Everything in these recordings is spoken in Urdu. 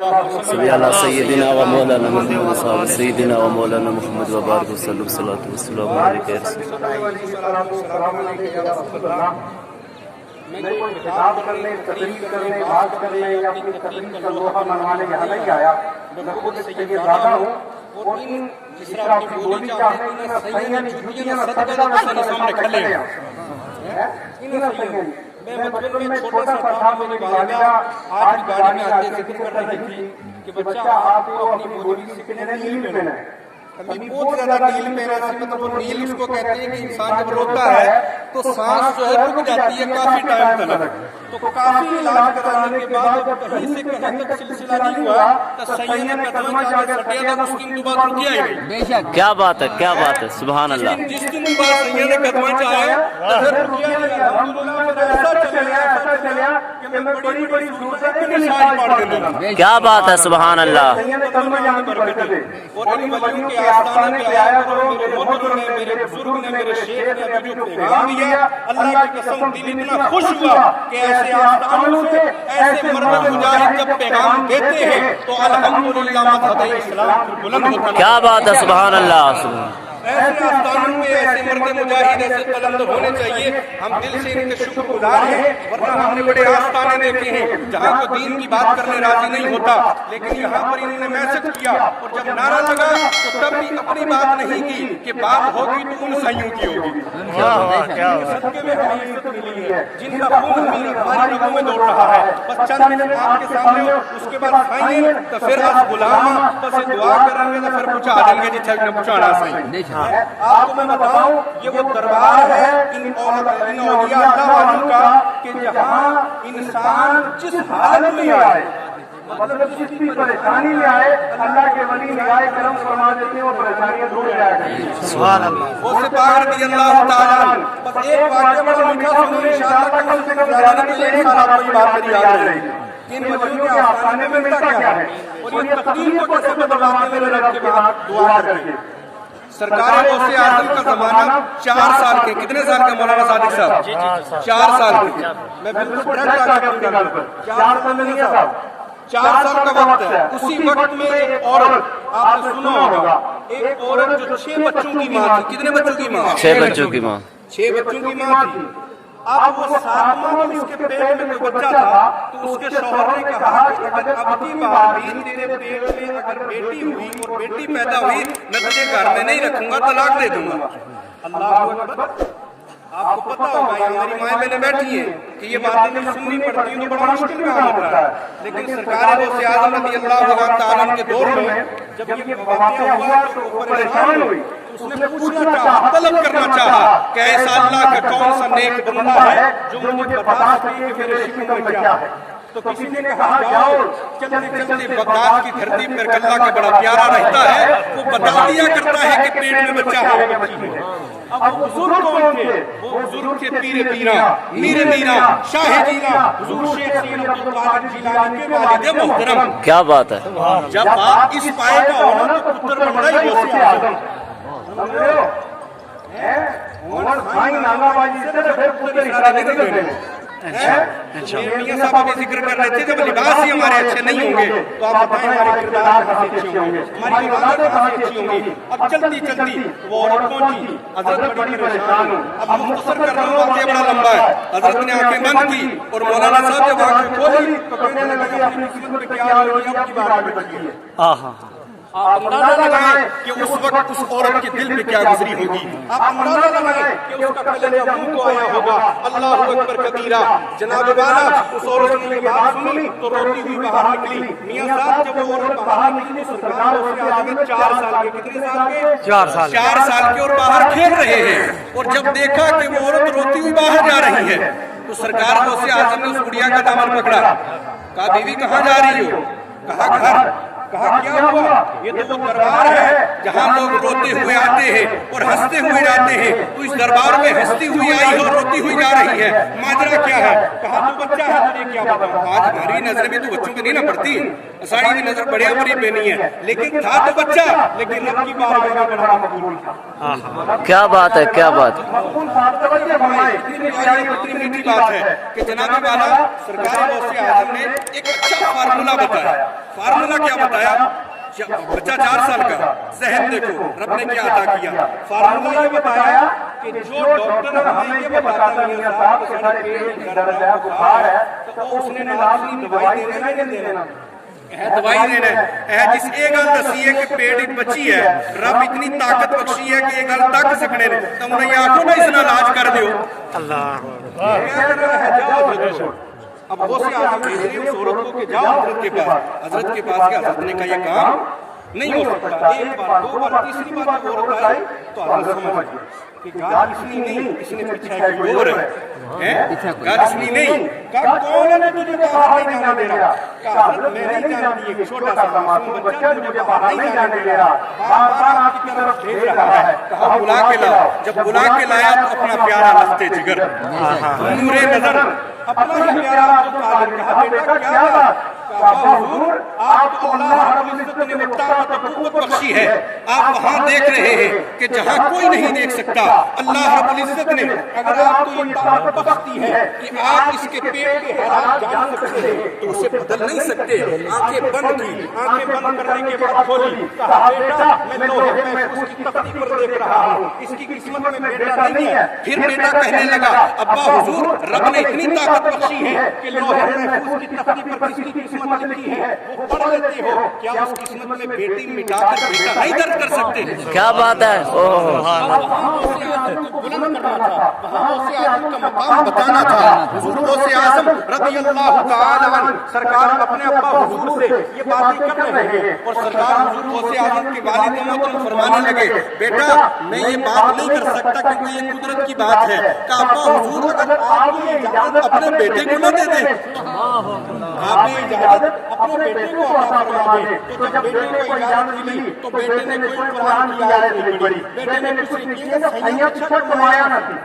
صلی اللہ سیدنا و مولانا محمد صاحب سیدنا و مولانا محمد و بارک وسلم صلاۃ والسلام علیکہ یا رسول اللہ۔ میں کوئی خطاب کرنے، تقریر کرنے، بات کرنے یا اپنی تقریر کا لوحہ منوانے یہاں نہیں آیا، میں خود اس سے یہ زیادہ ہوں اور ان جس طرح آپ کی بولی چاہتے ہیں ان صحیح نے جھوٹیاں صدقہ کے سامنے کھلے ہیں ان صحیح میں بچپن میں چھوٹا سا تھا، میری والدہ آج گاڑی میں آتے ذکر کر رہی تھی کہ بچہ آپ کو اپنی بولی سیکھنے نیل پہنا ہے، بہت زیادہ نیل پہنا ہے، مطلب وہ نیل اس کو کہتے ہیں کہ انسان جب روتا ہے تو سانس جو ہے رک جاتی ہے کافی ٹائم تک، تو کافی علاج کرانے کے بعد جب کہیں سے کہیں تک سلسلہ نہیں ہوا تو سید نے قدمہ چاہ کے سٹیا تھا، اس دن بعد رکیا ہی نہیں۔ بے شک کیا بات ہے، کیا بات ہے، سبحان اللہ۔ جس دن بعد سید نے قدمہ چاہا تو پھر رکیا نہیں، الحمدللہ پھر ایسا چلیا کہ میں بڑی بڑی ضرورتیں کے نشان پاڑ دینے لگا۔ کیا بات ہے، سبحان اللہ۔ سید نے قدمہ جان برکت دے اور ان ولیوں کے آستانے پہ آیا کرو، میرے محترم نے، میرے بزرگ نے، میرے شیخ نے ابھی جو پیغام دیا، اللہ کی قسم دل اتنا خوش ہوا کہ ایسے آستانوں سے ایسے مرد مجاہد جب پیغام دیتے ہیں تو الحمدللہ مدحت اسلام بلند ہوتا ہے۔ کیا بات ہے، سبحان اللہ۔ ایسے آستانوں میں ایسے مرد مجاہد ایسے قلندر ہونے چاہیے، ہم دل سے ان کے شکر گزار ہیں، ورنہ ہم نے بڑے آستانے دیکھے ہیں جہاں کو دین کی بات کرنے راضی نہیں ہوتا، لیکن یہاں پر انہوں نے میسج کیا اور جب نعرہ لگا تو تب بھی اپنی بات نہیں کی کہ بات ہوگی تو ان سائیوں کی ہوگی۔ صدقے میں ہمیں عزت ملی ہے، جن کا خون ہماری رگوں میں دوڑ رہا ہے، بس چند منٹ آپ کے سامنے اس کے بعد کھائیے تو پھر آپ غلام بس دعا کریں گے تو پھر پہنچا دیں گے جتنے نے پہنچانا صحیح۔ آپ کو میں بتاؤں یہ وہ دربار ہے ان اولیاء اللہ والوں کا کہ جہاں انسان جس حالت میں آئے، مطلب جس بھی پریشانی میں آئے، اللہ کے ولی نگاہ کرم فرما دیتے ہیں اور پریشانیاں دور جایا کرتی ہیں۔ سبحان اللہ۔ وہ سپاہ رضی اللہ تعالیٰ عنہ، بس ایک واقعہ بڑا میٹھا سنیں انشاءاللہ، کم سے کم زیادہ نہیں تو ایک سال آپ کو یہ بات میری یاد رہے گی۔ ان ولیوں کے آستانے میں ملتا کیا ہے اور یہ تقدیر کو کیسے بدلواتے ہیں میرے رب کے بعد دعا کر کے۔ سرکار غوث اعظم کا زمانہ 4 سال کے، کتنے سال کا مولانا صادق صاحب؟ 4 سال کے، میں بالکل ڈائریکٹ آ گیا اپنی گل پر، 4 سال میں نہیں صاحب، 4 سال کا وقت ہے۔ اسی وقت میں ایک عورت، آپ نے سنا ہوگا، ایک عورت جو 6 بچوں کی ماں تھی، کتنے بچوں کی ماں؟ 6 بچوں کی ماں، 6 بچوں کی ماں تھی۔ اب وہ 7واں میں اس کے پیٹ میں کوئی بچہ تھا تو اس کے شوہر نے کہا کہ اگر اب کی بار بھی تیرے پیٹ میں اگر بیٹی ہوئی اور بیٹی پیدا ہوئی میں تجھے گھر میں نہیں رکھوں گا، طلاق دے دوں گا۔ اللہ اکبر۔ آپ کو پتا ہوگا یہ ہماری مائیں بہنیں بیٹھی ہیں کہ یہ باتیں جب سننی پڑتی ہیں تو بڑا مشکل کام ہوتا ہے، لیکن سرکار غوث اعظم رضی اللہ تعالیٰ عنہ کے دور میں جب یہ واقعہ ہوا تو وہ پریشان ہوئی، اس نے پوچھنا چاہا، طلب کرنا چاہا کہ ایسا اللہ کا کون سا نیک بندہ ہے جو مجھے بتا سکے کہ میرے شکم میں کیا ہے۔ تو کسی نے کہا جاؤ چلتے چلتے بغداد کی دھرتی پر اللہ کا بڑا پیارا رہتا ہے، وہ بتا دیا کرتا ہے کہ پیٹ میں بچہ ہے یا بچی ہے۔ اب وہ بزرگ کون تھے؟ وہ بزرگ تھے پیرے پیرا، میر میرا، شاہ جینا، حضور شیخ سید عبد القادر جیلانی کے والد محترم۔ کیا بات ہے۔ جب آپ اس پائے کا ہونا تو پتر بن رہا ہی غوث اعظم، سمجھ رہے ہو؟ عمر خان نانگا باجی سے پھر پتر اشارہ نہیں کرتے ہیں۔ میاں صاحب ابھی ذکر کر رہے تھے جب لباس ہی ہمارے اچھے نہیں ہوں گے تو آپ بتائیں ہمارے کردار کہاں سے اچھے ہوں گے، ہماری عبادتیں کہاں سے اچھی ہوں گی۔ اب چلتی چلتی وہ عورت پہنچی، حضرت بڑی پریشان ہوں، اب مختصر کر رہا ہوں وقت یہ بڑا لمبا ہے۔ حضرت نے آنکھیں بند کی اور مولانا صاحب جب آنکھیں کھولی تو کہنے لگے اپنی قسمت پہ کیا ہوئی اب کی بات میں بچی ہے۔ آپ اندازہ لگائیں کہ اس وقت اس عورت کے دل پہ کیا گزری ہوگی، آپ اندازہ لگائیں کہ اس کا کلیجہ منہ کو آیا ہوگا۔ اللہ اکبر کبیرہ۔ جناب والا اس عورت نے یہ بات سنی تو روتی ہوئی باہر نکلی۔ میاں صاحب جب وہ عورت باہر نکلی تو سرکار غوث اعظم 4 سال کے، کتنے سال کے؟ 4 سال کے، اور باہر کھیل رہے ہیں، اور جب دیکھا کہ وہ عورت روتی ہوئی باہر جا رہی ہے تو سرکار غوث اعظم نے اس بڑھیا کا دامن پکڑا، کہا بیوی کہاں جا رہی ہو؟ کہا گھر۔ کہا کیا ہوا؟ یہ تو وہ دربار ہے جہاں لوگ روتے ہوئے آتے ہیں اور ہنستے ہوئے جاتے ہیں، تو اس دربار میں ہنستی ہوئی آئی اور روتی ہوئی جا رہی ہے، ماجرا کیا ہے؟ کہا تو بچہ ہے، تجھے کیا بتاؤں؟ آج ہماری نظر میں تو بچوں پہ نہیں نہ پڑتی، ساڑی کی نظر بڑے بڑی پہنی ہے، لیکن تھا تو بچہ، لیکن رب کی بارگاہ میں بڑا مقبول تھا۔ کیا بات ہے، کیا بات ہے۔ اتنی میٹھی بات ہے کہ جناب والا سرکار غوث اعظم نے ایک اچھا فارمولا بتایا۔ فارمولا کیا بتایا؟ بچہ 4 سال کا، ذہن دیکھو رب نے کیا عطا کیا۔ فارمولا یہ بتایا کہ جو ڈاکٹر ہمیں یہ بتاتا ہے میاں صاحب کہ سارے پیٹ میں درد ہے، بخار ہے، تو اس نے نازلی دوائی دینا ہے نہیں دینا ہے، دوائی دینا ہے۔ جس یہ گل دسی ہے کہ پیٹ ایک بچی ہے، رب اتنی طاقت بخشی ہے کہ یہ گل تک سکنے نے، تو انہیں یہ آنکھوں میں اس کا علاج کر دیو۔ اب غوث اعظم بھیج رہے اس عورت کو کہ جاؤ حضرت کے پاس، حضرت کے پاس گیا، حضرت نے کہا یہ کام نہیں ہو سکتا۔ ایک بار، 2 بار، تیسری بار جب عورت آئی تو حضرت سمجھ گئے کہ گال اس نے نہیں، اس نے پیچھے کوئی اور ہے، گال اس نے نہیں۔ کہا کون ہے تجھے باہر نہیں جانے دے رہا؟ کہا حضرت میں نہیں جانتی، ایک چھوٹا سا معصوم بچہ مجھے باہر نہیں جانے دے رہا، بار بار آپ کی طرف بھیج رہا ہے۔ کہا بلا کے لاؤ۔ جب بلا کے لایا تو اپنا پیارا لختے جگر، نور نظر، اپنا ہی پیارا عبد القادر، کہا بیٹا کیا بات؟ کہا حضور آپ کو اللہ رب العزت نے وہ طاقت و قوت بخشی ہے، آپ وہاں دیکھ رہے ہیں کہ جہاں کوئی نہیں دیکھ سکتا، اللہ رب العزت نے اگر آپ کو یہ طاقت بخشی ہے کہ آپ اس کے پیٹ کے حالات جان سکتے ہیں تو اسے بدل نہیں سکتے۔ آنکھیں بند کی، آنکھیں بند کرنے کے بعد کھولی، کہا بیٹا میں لوہے محفوظ کی تختی پر دیکھ رہا ہوں، اس کی قسمت میں بیٹا نہیں ہے۔ پھر بیٹا کہنے لگا ابا حضور رب نے اتنی طاقت بخشی ہے کہ لوہے محفوظ کی تختی پر کس کی قسمت لکھی ہے وہ پڑھ لیتے ہو، کیا اس قسمت میں بیٹی مٹا کر بیٹا نہیں درد کر سکتے؟ کیا بات ہے۔ بلند کرنا تھا، وہاں غوث اعظم کا مقام بتانا تھا۔ حضور غوث اعظم رضی اللہ تعالی عنہ سرکار اپنے ابا حضور سے یہ باتیں کر رہے ہیں اور سرکار حضور غوث اعظم کے والد محترم فرمانے لگے بیٹا میں یہ بات نہیں کر سکتا کیونکہ یہ قدرت کی بات ہے۔ کہا ابا حضور اگر آپ یہ اجازت اپنے بیٹے کو نہ دے دیں، آپ نے اجازت اپنے بیٹے کو عطا فرما دے، تو جب بیٹے کو اجازت ملی تو بیٹے نے کوئی قرآن کی آیت نہیں پڑھی، بیٹے نے کچھ نہیں کیا، سید چھت نمایاں نہ تھی۔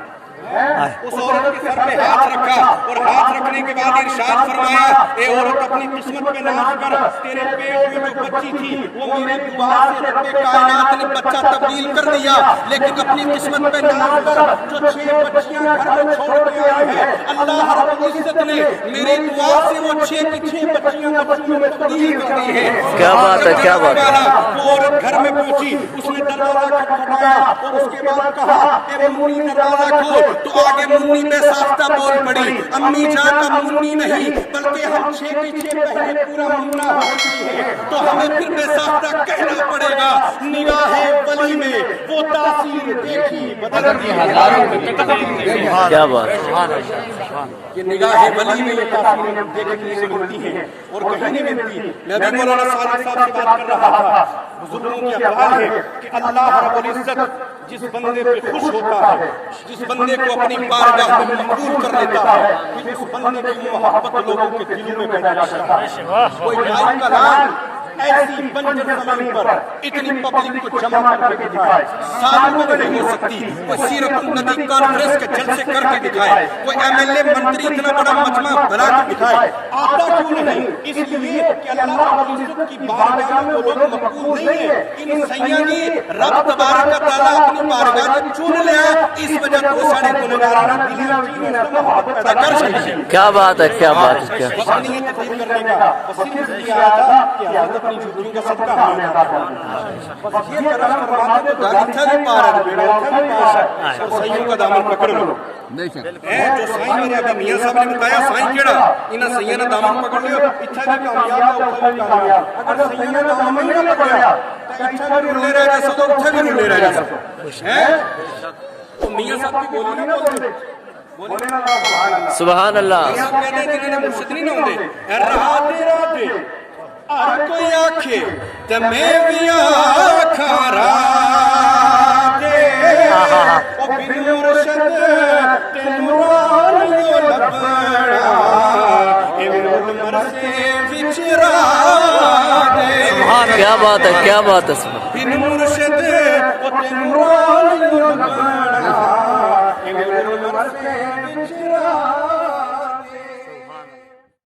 اس عورت کے سر پہ ہاتھ رکھا اور ہاتھ رکھنے کے بعد ارشاد فرمایا اے عورت اپنی قسمت پہ ناز کر، تیرے پیٹ میں جو بچی تھی وہ میری دعا سے رب کائنات نے بچہ تبدیل کر دیا، لیکن اپنی قسمت پہ ناز کر جو 6 بچیاں گھر میں چھوڑ کے آئی ہے اللہ رب العزت نے میری دعا سے وہ 6 کی 6 بچیاں بچیوں میں تبدیل کر دی ہے۔ کیا بات ہے، کیا بات ہے۔ وہ عورت گھر میں پہنچی، اس نے دروازہ کھٹکھٹایا اور اس کے بعد کہا اے منی دروازہ کھول، تو آگے منی بے ساختہ بول پڑی امی جان اب منی نہیں بلکہ ہم 6 کے 6 پہلے پورا منا ہو چکی ہے، تو ہمیں پھر بے ساختہ کہنا پڑے گا نگاہ ولی میں وہ تاثیر دیکھی بدل دی ہزاروں میں تقدیر۔ کیا بات ہے۔ یہ نگاہ ولی میں یہ تاثیر دیکھنے کو ملتی ہے اور کہیں نہیں ملتی۔ میں بھی مولانا صالح صاحب سے بات کر رہا تھا، بزرگوں کی اقوال ہے کہ اللہ رب العزت جس بندے پہ خوش ہوتا ہے، جس بندے کو اپنی بارگاہ میں مقبول کر لیتا ہے، پھر اس بندے کی محبت لوگوں کے دلوں میں پیدا کرتا ہے۔ کوئی نائب کا نام ایسی بنجر زمین پر اتنی پبلک کو جمع کر کے دکھائے، سالوں میں نہیں ہو سکتی۔ کوئی سیرت النبی کانفرنس کے جلسے کر کے دکھائے، کوئی MLA منتری اتنا بڑا مجمع بنا کے دکھائے، آتا کیوں نہیں؟ اس لیے کہ اللہ رب العزت کی بارگاہ میں وہ لوگ مقبول نہیں ہیں۔ ان سیانی رب تبارک تعالیٰ اپنی بارگاہ میں چن لیا، اس وجہ کو سارے گنہگارانہ دلوں میں محبت پیدا کر سکتے۔ کیا بات ہے، کیا بات ہے۔ وقت نہیں ہے تقریر کرنے کا، بس یہ آیا تھا کہ حضرت اپنی جھوٹیوں کا صدقہ ہمیں عطا فرمائے۔ بس یہ کرم فرماتے تو گاڑی تھا بھی پارا ہے، بیڑا تھا بھی پاس ہے، اور سائیوں کا دامن پکڑ لو۔ جو سائیں میرے ابھی میاں صاحب نے بتایا سائیں کیڑا انہاں سائیاں نے دامن پکڑ لیا، اتھا بھی کامیاب ہے، اتھا بھی کامیاب۔ اگر سائیاں نے دامن نہیں نہ پکڑیا تو اتھا بھی رولے رہ جا سکو، اتھا بھی رولے رہ جا سکو۔ تو میاں صاحب کی بولی نہ بولتے، سبحان اللہ۔ میاں صاحب کہتے ہیں جنہیں مرشد نہیں نہ ہوندے، راہے راہے ہر کوئی آکھے تے میں بھی آکھاں راہے، او بن مرشد تے نورانیو لبنا اے مول مرسے وچ راہے۔ کیا بات ہے، کیا بات ہے. بن مرشد وہ تمرال